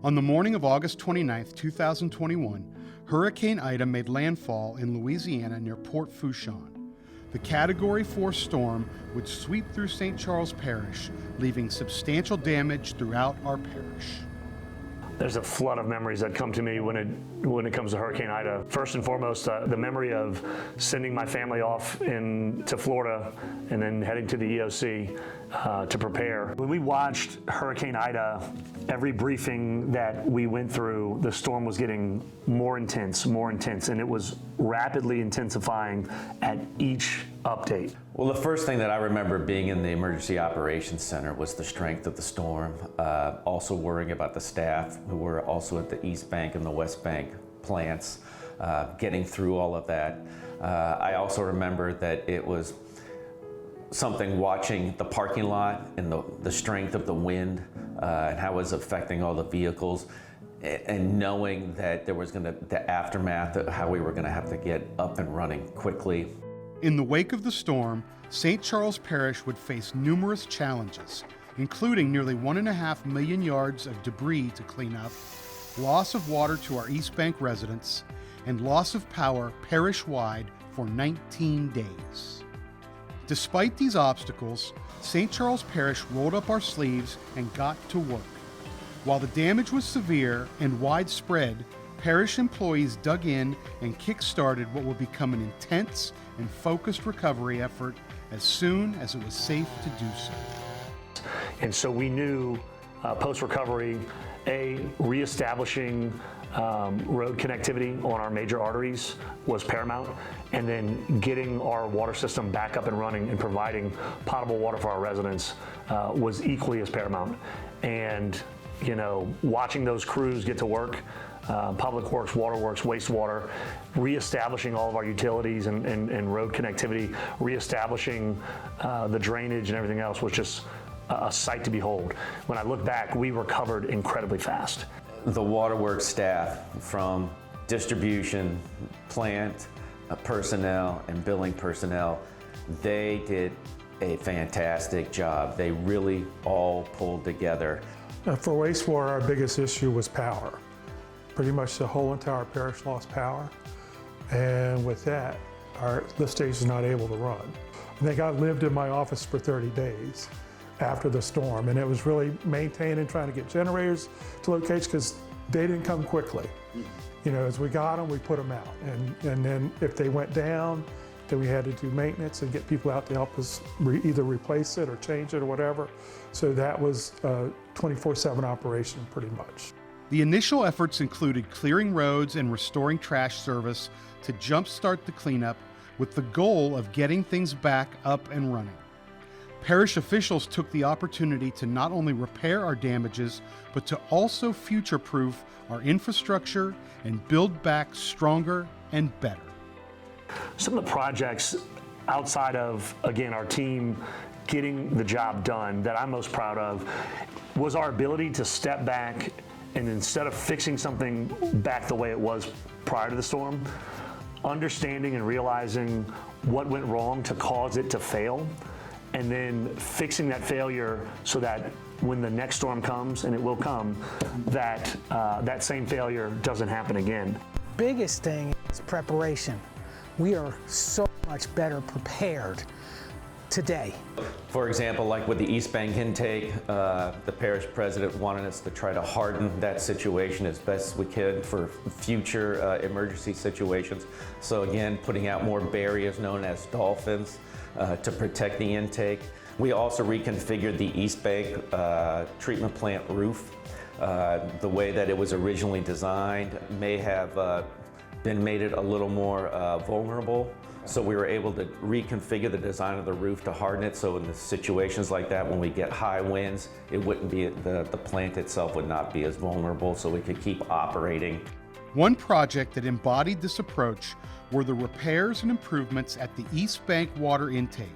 On the morning of August 29, 2021, Hurricane Ida made landfall in Louisiana near Port Fourchon. The Category 4 storm would sweep through St. Charles Parish, leaving substantial damage throughout our parish. There's a flood of memories that come to me when it comes to Hurricane Ida. First and foremost, the memory of sending my family off to Florida and then heading to the EOC to prepare. When we watched Hurricane Ida, every briefing that we went through, the storm was getting more intense, and it was rapidly intensifying at each update. Well, the first thing that I remember being in the Emergency Operations Center was the strength of the storm, also worrying about the staff who were also at the East Bank and the West Bank plants, getting through all of that. I also remember that it was something watching the parking lot and the strength of the wind and how it was affecting all the vehicles, and knowing that there was the aftermath of how we were going to have to get up and running quickly. In the wake of the storm, St. Charles Parish would face numerous challenges, including nearly 1.5 million yards of debris to clean up, loss of water to our East Bank residents, and loss of power parish-wide for 19 days. Despite these obstacles, St. Charles Parish rolled up our sleeves and got to work. While the damage was severe and widespread, parish employees dug in and kick-started what would become an intense and focused recovery effort as soon as it was safe to do so. And so we knew post-recovery, reestablishing road connectivity on our major arteries was paramount, and then getting our water system back up and running and providing potable water for our residents was equally as paramount. And watching those crews get to work, Public Works, Waterworks, wastewater, reestablishing all of our utilities and road connectivity, reestablishing the drainage and everything else was just a sight to behold. When I look back, we recovered incredibly fast. The Waterworks staff, from distribution, plant personnel, and billing personnel, they did a fantastic job. They really all pulled together. For wastewater, our biggest issue was power. Pretty much the whole entire parish lost power. And with that, our lift station is not able to run. I think I lived in my office for 30 days after the storm, and it was really maintaining, trying to get generators to locations because they didn't come quickly. As we got them, we put them out. And then if they went down, then we had to do maintenance and get people out to help us either replace it or change it or whatever. So that was a 24/7 operation pretty much. The initial efforts included clearing roads and restoring trash service to jumpstart the cleanup with the goal of getting things back up and running. Parish officials took the opportunity to not only repair our damages, but to also future-proof our infrastructure and build back stronger and better. Some of the projects outside of, again, our team getting the job done that I'm most proud of was our ability to step back and, instead of fixing something back the way it was prior to the storm, understanding and realizing what went wrong to cause it to fail, and then fixing that failure so that when the next storm comes, and it will come, that that same failure doesn't happen again. Biggest thing is preparation. We are so much better prepared today. For example, like with the East Bank intake, the parish president wanted us to try to harden that situation as best we could for future emergency situations. So again, putting out more barriers known as dolphins to protect the intake. We also reconfigured the East Bank treatment plant roof. The way that it was originally designed may have been made it a little more vulnerable. So we were able to reconfigure the design of the roof to harden it, so in the situations like that, when we get high winds, it wouldn't be, the plant itself would not be as vulnerable, so we could keep operating. One project that embodied this approach were the repairs and improvements at the East Bank water intake,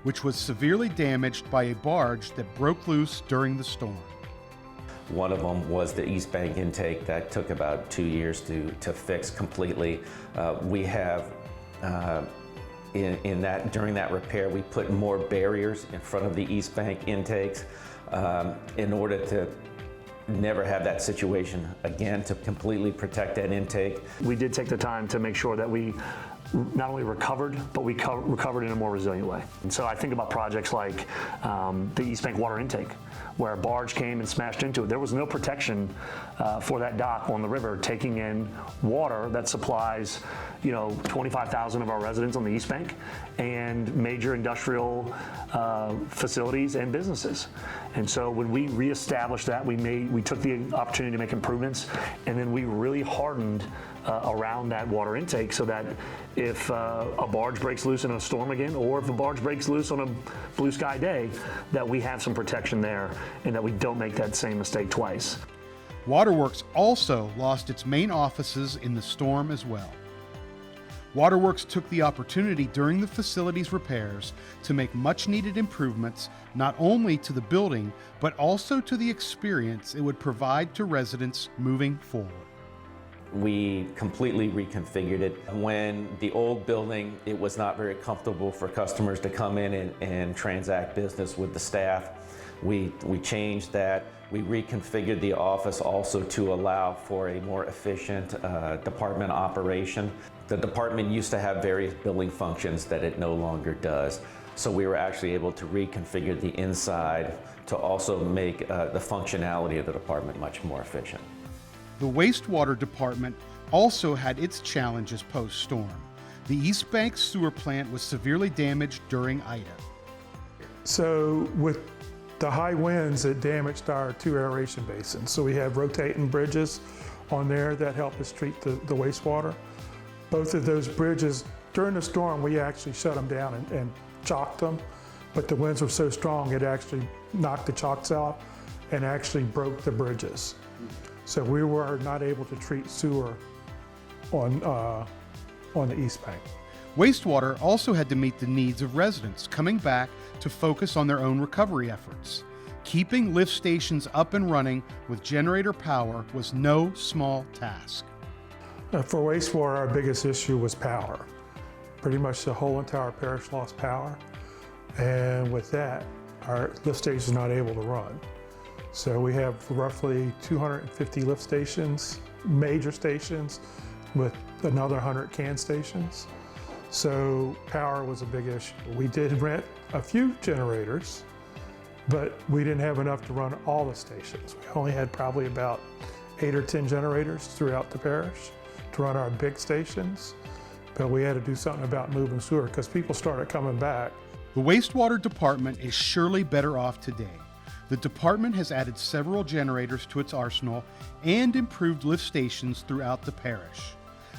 which was severely damaged by a barge that broke loose during the storm. One of them was the East Bank intake that took about 2 years to fix completely. We have during that repair, we put more barriers in front of the East Bank intakes in order to never have that situation again, to completely protect that intake. We did take the time to make sure that we not only recovered, but we recovered in a more resilient way. And so I think about projects like the East Bank water intake, where a barge came and smashed into it. There was no protection for that dock on the river, taking in water that supplies, 25,000 of our residents on the East Bank and major industrial facilities and businesses. And so when we reestablished that, we took the opportunity to make improvements, and then we really hardened around that water intake so that if a barge breaks loose in a storm again, or if a barge breaks loose on a blue sky day, that we have some protection there and that we don't make that same mistake twice. Waterworks also lost its main offices in the storm as well. Waterworks took the opportunity during the facility's repairs to make much-needed improvements not only to the building, but also to the experience it would provide to residents moving forward. We completely reconfigured it. When the old building, it was not very comfortable for customers to come in and transact business with the staff. We changed that. We reconfigured the office also to allow for a more efficient department operation. The department used to have various billing functions that it no longer does. So we were actually able to reconfigure the inside to also make the functionality of the department much more efficient. The wastewater department also had its challenges post-storm. The East Bank sewer plant was severely damaged during Ida. So with the high winds, it damaged our 2 aeration basins. So we have rotating bridges on there that help us treat the wastewater. Both of those bridges, during the storm, we actually shut them down and chocked them, but the winds were so strong it actually knocked the chocks out and actually broke the bridges. So we were not able to treat sewer on the East Bank. Wastewater also had to meet the needs of residents coming back to focus on their own recovery efforts. Keeping lift stations up and running with generator power was no small task. For wastewater, our biggest issue was power. Pretty much the whole entire parish lost power. And with that, our lift station is not able to run. So we have roughly 250 lift stations, major stations, with another 100 can stations. So power was a big issue. We did rent a few generators, but we didn't have enough to run all the stations. We only had probably about 8 or 10 generators throughout the parish to run our big stations. But we had to do something about moving sewer because people started coming back. The wastewater department is surely better off today. The department has added several generators to its arsenal and improved lift stations throughout the parish.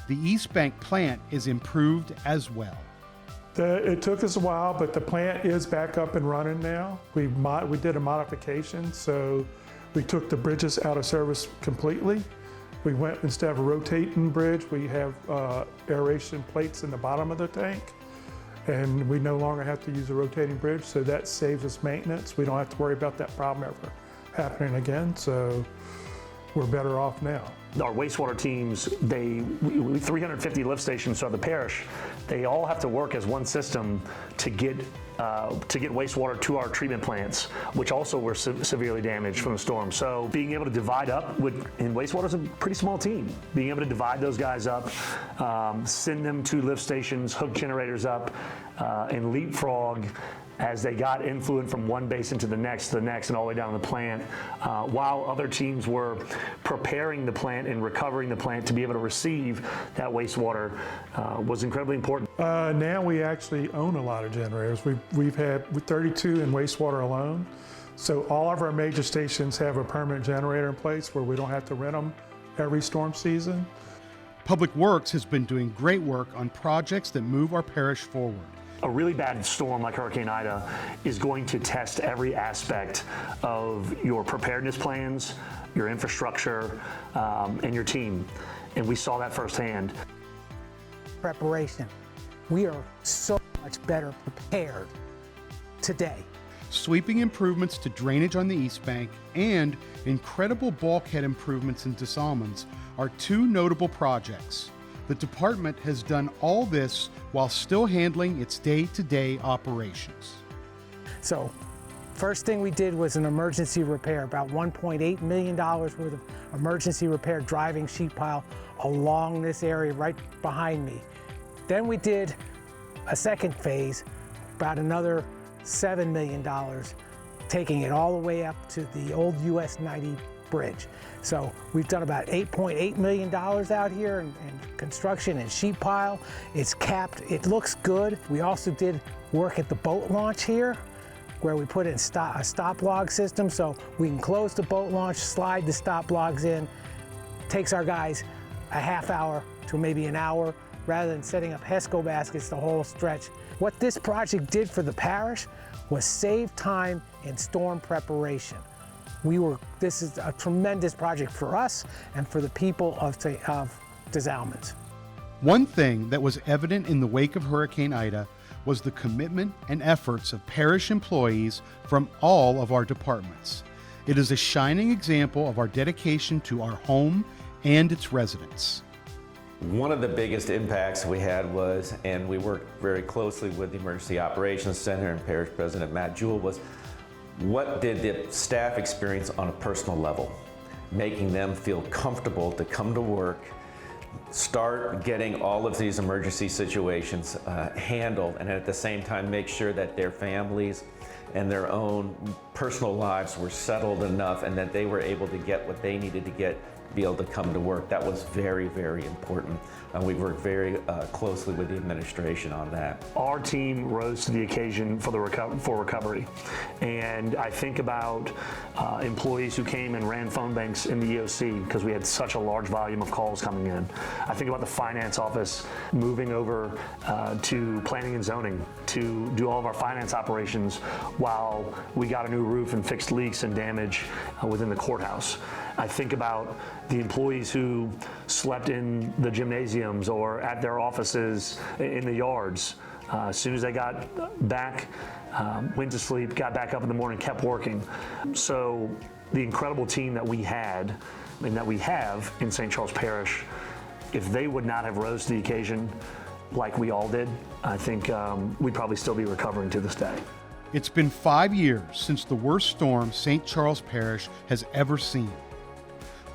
The East Bank plant is improved as well. It took us a while, but the plant is back up and running now. We did a modification, so we took the bridges out of service completely. We went, instead of a rotating bridge, we have aeration plates in the bottom of the tank. And we no longer have to use a rotating bridge, so that saves us maintenance. We don't have to worry about that problem ever happening again, so we're better off now. Our wastewater teams, we 350 lift stations throughout the parish. They all have to work as one system to get wastewater to our treatment plants, which also were severely damaged from the storm. So being able to divide up in wastewater is a pretty small team. Being able to divide those guys up, send them to lift stations, hook generators up, and leapfrog as they got influent from one basin to the next, and all the way down the plant, while other teams were preparing the plant and recovering the plant to be able to receive that wastewater, was incredibly important. Now we actually own a lot of generators. We've had 32 in wastewater alone. So all of our major stations have a permanent generator in place where we don't have to rent them every storm season. Public Works has been doing great work on projects that move our parish forward. A really bad storm like Hurricane Ida is going to test every aspect of your preparedness plans, your infrastructure, and your team. And we saw that firsthand. Preparation. We are so much better prepared today. Sweeping improvements to drainage on the East Bank and incredible bulkhead improvements in DeSalmons are 2 notable projects. The department has done all this while still handling its day-to-day operations. So First thing we did was an emergency repair, about $1.8 million worth of emergency repair driving sheet pile along this area right behind me. Then we did a second phase, about another $7 million, taking it all the way up to the old US 90 bridge. So we've done about $8.8 million out here in construction and sheet pile. It's capped, it looks good. We also did work at the boat launch here, where we put in a stop log system so we can close the boat launch, slide the stop logs in. Takes our guys a half hour to maybe an hour rather than setting up HESCO baskets the whole stretch. What this project did for the parish was save time in storm preparation. This is a tremendous project for us and for the people of Des Allemands. One thing that was evident in the wake of Hurricane Ida was the commitment and efforts of parish employees from all of our departments. It is a shining example of our dedication to our home and its residents. One of the biggest impacts we had was, and we worked very closely with the Emergency Operations Center and Parish President Matt Jewell, was what did the staff experience on a personal level, making them feel comfortable to come to work, start getting all of these emergency situations handled, and at the same time make sure that their families and their own personal lives were settled enough and that they were able to get what they needed to get to be able to come to work. That was very, very important. We worked very closely with the administration on that. Our team rose to the occasion for recovery. And I think about employees who came and ran phone banks in the EOC because we had such a large volume of calls coming in. I think about the finance office moving over to planning and zoning to do all of our finance operations while we got a new roof and fixed leaks and damage within the courthouse. I think about the employees who slept in the gymnasiums or at their offices in the yards. As soon as they got back, went to sleep, got back up in the morning, kept working. So the incredible team that we had and that we have in St. Charles Parish, if they would not have rose to the occasion like we all did, I think we'd probably still be recovering to this day. It's been 5 years since the worst storm St. Charles Parish has ever seen.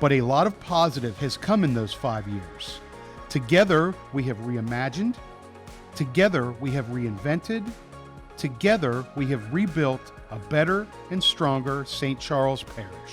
But a lot of positive has come in those 5 years. Together, we have reimagined. Together, we have reinvented. Together, we have rebuilt a better and stronger St. Charles Parish.